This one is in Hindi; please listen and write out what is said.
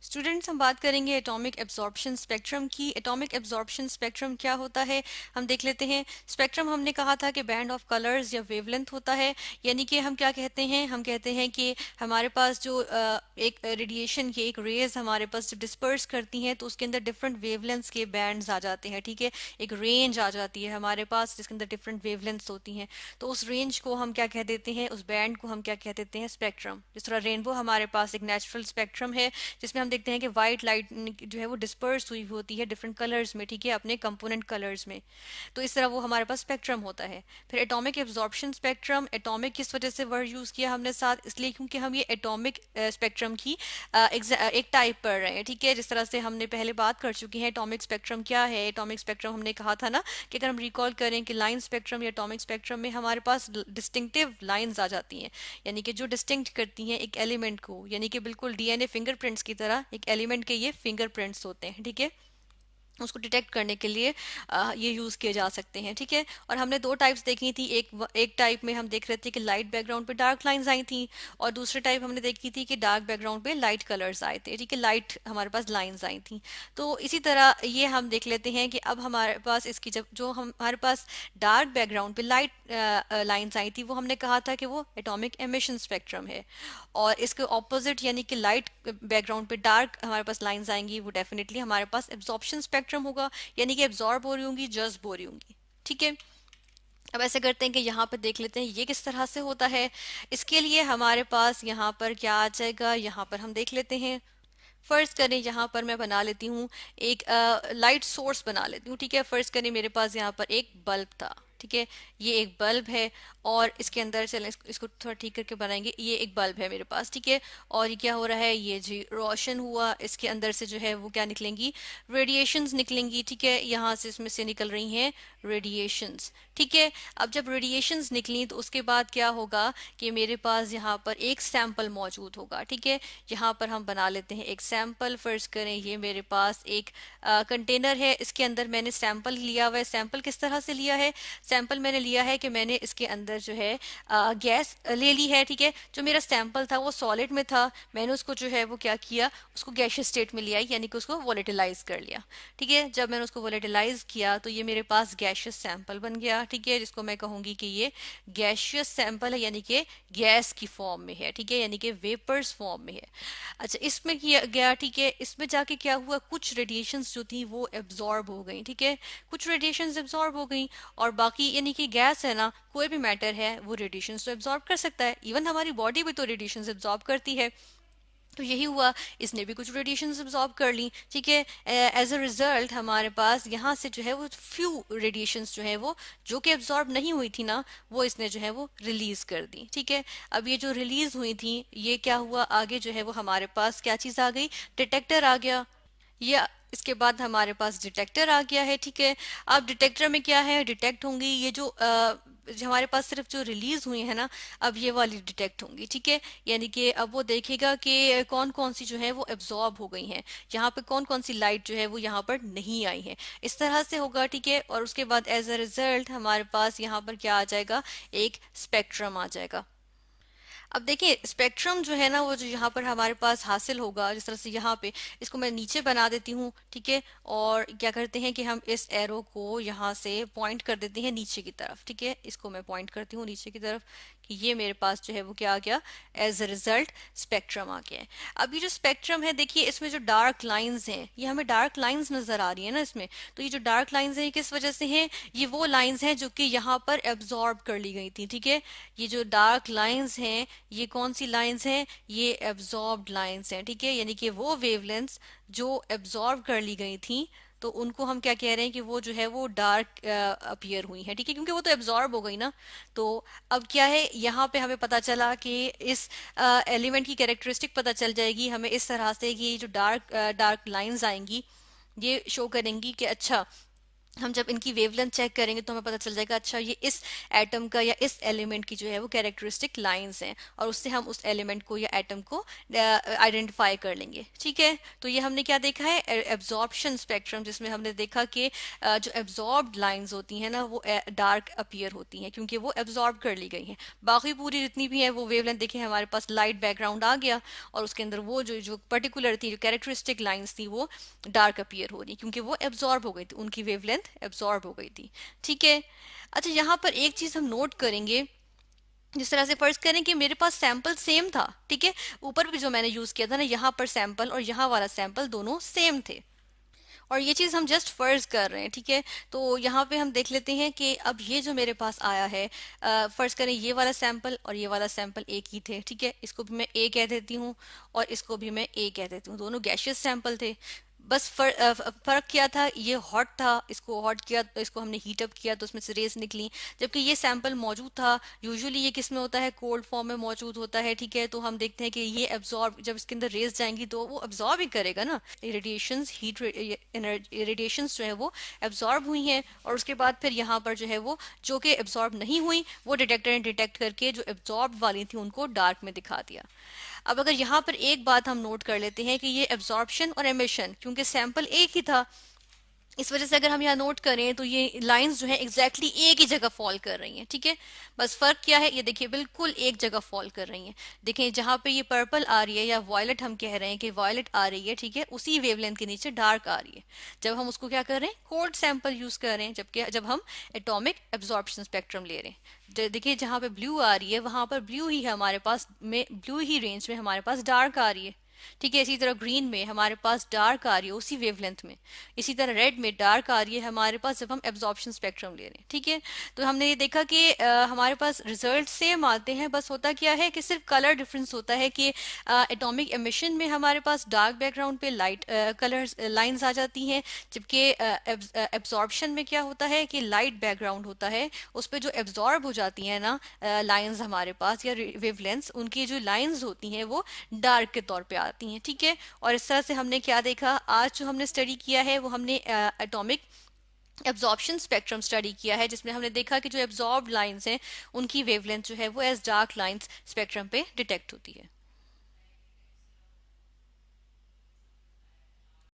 स्टूडेंट्स, हम बात करेंगे एटॉमिक एब्जॉर्प्शन स्पेक्ट्रम की। एटॉमिक एब्जॉर्प्शन स्पेक्ट्रम क्या होता है, हम देख लेते हैं। स्पेक्ट्रम हमने कहा था कि बैंड ऑफ कलर्स या वेवलेंथ होता है। यानी कि हम क्या कहते हैं, हम कहते हैं कि हमारे पास जो एक रेडिएशन की एक रेज हमारे पास डिस्पर्स करती हैं, तो उसके अंदर डिफरेंट वेवलेंथ्स के बैंड्स आ जाते हैं। ठीक है, एक रेंज आ जाती है हमारे पास जिसके अंदर डिफरेंट वेवलेंथ्स होती हैं। तो उस रेंज को हम क्या कह देते हैं, उस बैंड को हम क्या कह देते हैं, स्पेक्ट्रम। जिस तरह रेनबो हमारे पास एक नेचुरल स्पेक्ट्रम है, जिसमें हम देखते हैं कि वाइट लाइट जो है वो डिस्पर्स हुई होती है डिफरेंट कलर्स में। ठीक है, अपने कंपोनेंट कलर्स में। तो इस तरह वो हमारे पास स्पेक्ट्रम होता है। फिर एटॉमिक एब्जॉर्प्शन स्पेक्ट्रम, एटॉमिक किस वजह से वर्ड यूज किया हमने साथ, इसलिए क्योंकि हम ये एटॉमिक स्पेक्ट्रम की एक टाइप पढ़ रहे हैं। ठीक है, जिस तरह से हमने पहले बात कर चुके हैं एटॉमिक स्पेक्ट्रम क्या है। एटॉमिक स्पेक्ट्रम हमने कहा था ना कि अगर हम रिकॉल करें कि लाइन स्पेक्ट्रम या एटॉमिक स्पेक्ट्रम में हमारे पास डिस्टिंक्टिव लाइंस आ जाती हैं, यानी कि जो डिस्टिंक्ट करती हैं एक एलिमेंट को, यानी कि बिल्कुल डीएनए फिंगरप्रिंट्स की तरह एक एलिमेंट के ये फिंगरप्रिंट्स होते हैं। ठीक है, उसको डिटेक्ट करने के लिए ये यूज़ किए जा सकते हैं। ठीक है, और हमने दो टाइप्स देखी थी। एक टाइप में हम देख रहे थे कि लाइट बैकग्राउंड पे डार्क लाइंस आई थी, और दूसरे टाइप हमने देखी थी कि डार्क बैकग्राउंड पे लाइट कलर्स आए थे। ठीक है, लाइट हमारे पास लाइंस आई थी। तो इसी तरह ये हम देख लेते हैं कि अब हमारे पास इसकी जब जो हमारे पास डार्क बैकग्राउंड पे लाइट लाइंस आई थी, वो हमने कहा था कि वो एटॉमिक एमिशन स्पेक्ट्रम है। और इसके ऑपोजिट यानी कि लाइट बैकग्राउंड पे डार्क हमारे पास लाइंस आएंगी, वो डेफिनेटली हमारे पास एब्जॉर्प्शन स्पेक्ट्रम होगा, यानी कि एब्जॉर्ब हो रही होंगी, जज्ब हो रही होंगी। ठीक है, अब ऐसे करते हैं कि यहाँ पर देख लेते हैं ये किस तरह से होता है। इसके लिए हमारे पास यहाँ पर क्या आ जाएगा, यहाँ पर हम देख लेते हैं। फर्ज करें यहाँ पर मैं बना लेती हूँ एक लाइट सोर्स बना लेती हूँ। ठीक है, फर्ज करें मेरे पास यहाँ पर एक बल्ब था। ठीक है, ये एक बल्ब है, और इसके अंदर चलें इसको थोड़ा ठीक करके बनाएंगे। ये एक बल्ब है मेरे पास। ठीक है, और ये क्या हो रहा है, ये जी रोशन हुआ, इसके अंदर से जो है वो क्या निकलेंगी, रेडिएशंस निकलेंगी। ठीक है, यहाँ से इसमें से निकल रही हैं रेडिएशंस। ठीक है, अब जब रेडिएशंस निकली तो उसके बाद क्या होगा कि मेरे पास यहाँ पर एक सैंपल मौजूद होगा। ठीक है, यहाँ पर हम बना लेते हैं एक सैंपल। फर्ज करें ये मेरे पास एक कंटेनर है, इसके अंदर मैंने सैंपल लिया हुआ है। सैंपल किस तरह से लिया है, सैंपल मैंने लिया है कि मैंने इसके अंदर जो है गैस ले ली है। ठीक है, जो मेरा सैंपल था वो सॉलिड में था, मैंने उसको जो है वो क्या किया, उसको गैसियस स्टेट में लिया, यानी कि उसको वोलेटिलाइज कर लिया। ठीक है, जब मैंने उसको वोलेटिलाइज किया तो ये मेरे पास गैसियस सैंपल बन गया। ठीक है, जिसको मैं कहूंगी कि ये गैसियस सैंपल है, यानी कि गैस की फॉर्म में है। ठीक है, यानी कि वेपर्स फॉर्म में है। अच्छा, इसमें किया गया। ठीक है, इसमें जाके क्या हुआ, कुछ रेडिएशंस जो थी वो एब्जॉर्ब हो गई। ठीक है, कुछ रेडिएशंस एब्जॉर्ब हो गई, और बाकी यानी कि गैस है ना, कोई भी मैटर है वो रेडिएशंस तो एब्जॉर्ब कर सकता है। इवन हमारी बॉडी भी तो रेडिएशंस एब्जॉर्ब करती है। तो यही हुआ, इसने भी कुछ रेडिएशंस एब्जॉर्ब कर ली। ठीक है, एज अ रिजल्ट हमारे पास यहाँ से जो है वो फ्यू रेडिएशंस जो है वो जो कि एब्जॉर्ब नहीं हुई थी ना, वो इसने जो है वो रिलीज कर दी। ठीक है, अब ये जो रिलीज हुई थी, ये क्या हुआ आगे जो है वो हमारे पास क्या चीज आ गई, डिटेक्टर आ गया। या इसके बाद हमारे पास डिटेक्टर आ गया है। ठीक है, अब डिटेक्टर में क्या है, डिटेक्ट होंगी ये जो हमारे पास सिर्फ जो रिलीज हुई है ना, अब ये वाली डिटेक्ट होंगी। ठीक है, यानी कि अब वो देखेगा कि कौन कौन सी जो है वो एब्जॉर्ब हो गई हैं, यहाँ पे कौन कौन सी लाइट जो है वो यहाँ पर नहीं आई है। इस तरह से होगा। ठीक है, और उसके बाद एज अ रिजल्ट हमारे पास यहाँ पर क्या आ जाएगा, एक स्पेक्ट्रम आ जाएगा। अब देखिए स्पेक्ट्रम जो है ना, वो जो यहाँ पर हमारे पास हासिल होगा, जिस तरह से यहाँ पे इसको मैं नीचे बना देती हूँ। ठीक है, और क्या करते हैं कि हम इस एरो को यहाँ से पॉइंट कर देते हैं नीचे की तरफ। ठीक है, इसको मैं पॉइंट करती हूँ नीचे की तरफ कि ये मेरे पास जो है वो क्या आ गया, एज अ रिजल्ट स्पेक्ट्रम आ गया है। अब ये जो स्पेक्ट्रम है, देखिए इसमें जो डार्क लाइंस हैं, ये हमें डार्क लाइंस नजर आ रही है ना इसमें। तो ये जो डार्क लाइंस हैं ये किस वजह से हैं, ये वो लाइंस हैं जो कि यहाँ पर एब्जॉर्ब कर ली गई थी। ठीक है, ये जो डार्क लाइंस हैं, ये कौन सी लाइंस हैं, ये एब्जॉर्ब्ड लाइंस हैं। ठीक है, यानी कि वो वेवलेंथ्स जो एब्जॉर्ब कर ली गई थी, तो उनको हम क्या कह रहे हैं कि वो जो है वो डार्क अपीयर हुई है। ठीक है, क्योंकि वो तो एब्जॉर्ब हो गई ना। तो अब क्या है, यहाँ पे हमें पता चला कि इस एलिमेंट की कैरेक्टरिस्टिक पता चल जाएगी हमें इस तरह से कि ये जो डार्क डार्क लाइंस आएंगी, ये शो करेंगी कि अच्छा हम जब इनकी वेवलेंथ चेक करेंगे तो हमें पता चल जाएगा अच्छा ये इस एटम का या इस एलिमेंट की जो है वो कैरेक्टरिस्टिक लाइंस हैं, और उससे हम उस एलिमेंट को या एटम को आइडेंटिफाई कर लेंगे। ठीक है, तो ये हमने क्या देखा है, एब्जॉर्प्शन स्पेक्ट्रम, जिसमें हमने देखा कि जो एब्जॉर्ब्ड लाइंस होती हैं ना वो डार्क अपीयर होती हैं क्योंकि वो एब्जॉर्ब कर ली गई हैं। बाकी पूरी जितनी भी है वो वेवलेंथ देखिए हमारे पास लाइट बैकग्राउंड आ गया, और उसके अंदर वो जो जो पर्टिकुलर थी, जो कैरेक्टरिस्टिक लाइंस थी वो डार्क अपीयर हो रही क्योंकि वो एब्जॉर्ब हो गई थी, उनकी वेवलेंथ एब्जॉर्ब हो गई थी। ठीक है। अच्छा, यहाँ पर एक चीज हम नोट करेंगे, जिस तरह से फर्ज करें कि मेरे पास सैंपल सेम था, ठीक है, ऊपर भी जो मैंने यूज किया था ना, यहाँ पर सैंपल और यहाँ वाला सैंपल दोनों सेम थे, और ये चीज हम जस्ट फर्ज कर रहे हैं। ठीक है, तो यहाँ पे हम देख लेते हैं कि अब ये जो मेरे पास आया है, फर्ज करें ये वाला सैंपल और ये वाला सैंपल एक ही थे। ठीक है, इसको भी मैं ए कह देती हूँ और इसको भी मैं ए कह देती हूँ, दोनों गैशियस सैंपल थे। बस फर्क क्या था, ये हॉट था, इसको हॉट किया तो इसको हमने हीट अप किया तो उसमें से रेज निकली, जबकि ये सैंपल मौजूद था। यूजुअली ये किस में होता है, कोल्ड फॉर्म में मौजूद होता है। ठीक है, तो हम देखते हैं कि ये एब्जॉर्ब, जब इसके अंदर रेज जाएंगी तो वो एब्जॉर्ब ही करेगा ना, रेडिएशंस हीट रेडिएशंस जो है वो एब्जॉर्ब हुई हैं, और उसके बाद फिर यहाँ पर जो है वो जो कि एब्जॉर्ब नहीं हुई वो डिटेक्टर ने डिटेक्ट करके जो एब्जॉर्ब वाली थी उनको डार्क में दिखा दिया। अब अगर यहाँ पर एक बात हम नोट कर लेते हैं कि ये एब्जॉर्प्शन और एमिशन, क्योंकि सैंपल एक ही था, इस वजह से अगर हम यहाँ नोट करें तो ये लाइंस जो है एग्जैक्टली एक ही जगह फॉल कर रही हैं। ठीक है, बस फर्क क्या है, ये देखिए बिल्कुल एक जगह फॉल कर रही हैं। देखें जहाँ पे ये पर्पल आ रही है या वॉयलेट हम कह रहे हैं कि वॉयलेट आ रही है, ठीक है, उसी वेवलेंथ के नीचे डार्क आ रही है, जब हम उसको क्या कर रहे हैं, कोल्ड सैंपल यूज कर रहे हैं, जबकि जब हम एटॉमिक एब्जॉर्प्शन स्पेक्ट्रम ले रहे हैं, देखिए जहाँ पे ब्लू आ रही है वहां पर ब्लू ही हमारे पास में, ब्लू ही रेंज में हमारे पास डार्क आ रही है। ठीक है, इसी तरह ग्रीन में हमारे पास डार्क आ रही है उसी वेवलेंथ में, इसी तरह रेड में डार्क आ रही है हमारे पास जब हम एब्जॉर्प्शन स्पेक्ट्रम ले रहे हैं। ठीक है, तो हमने ये देखा कि हमारे पास रिजल्ट सेम आते हैं, बस होता क्या है कि सिर्फ कलर डिफरेंस होता है कि एटॉमिक एमिशन में हमारे पास डार्क बैकग्राउंड पे लाइट कलर्स लाइंस आ जाती हैं, जबकि एब्जॉर्प्शन में क्या होता है कि लाइट बैकग्राउंड होता है, उस पर जो एब्जॉर्ब हो जाती हैं ना लाइंस हमारे पास या वेवलेंथ्स, उनकी जो लाइंस होती हैं वो डार्क के तौर पे आती हैं। ठीक है, और इस तरह से हमने क्या देखा, आज जो हमने स्टडी किया है वो हमने एटॉमिक एब्जॉर्प्शन स्पेक्ट्रम स्टडी किया है, जिसमें हमने देखा कि जो एब्जॉर्ब लाइंस हैं उनकी वेवलेंथ जो है वो एज डार्क लाइंस स्पेक्ट्रम पे डिटेक्ट होती है।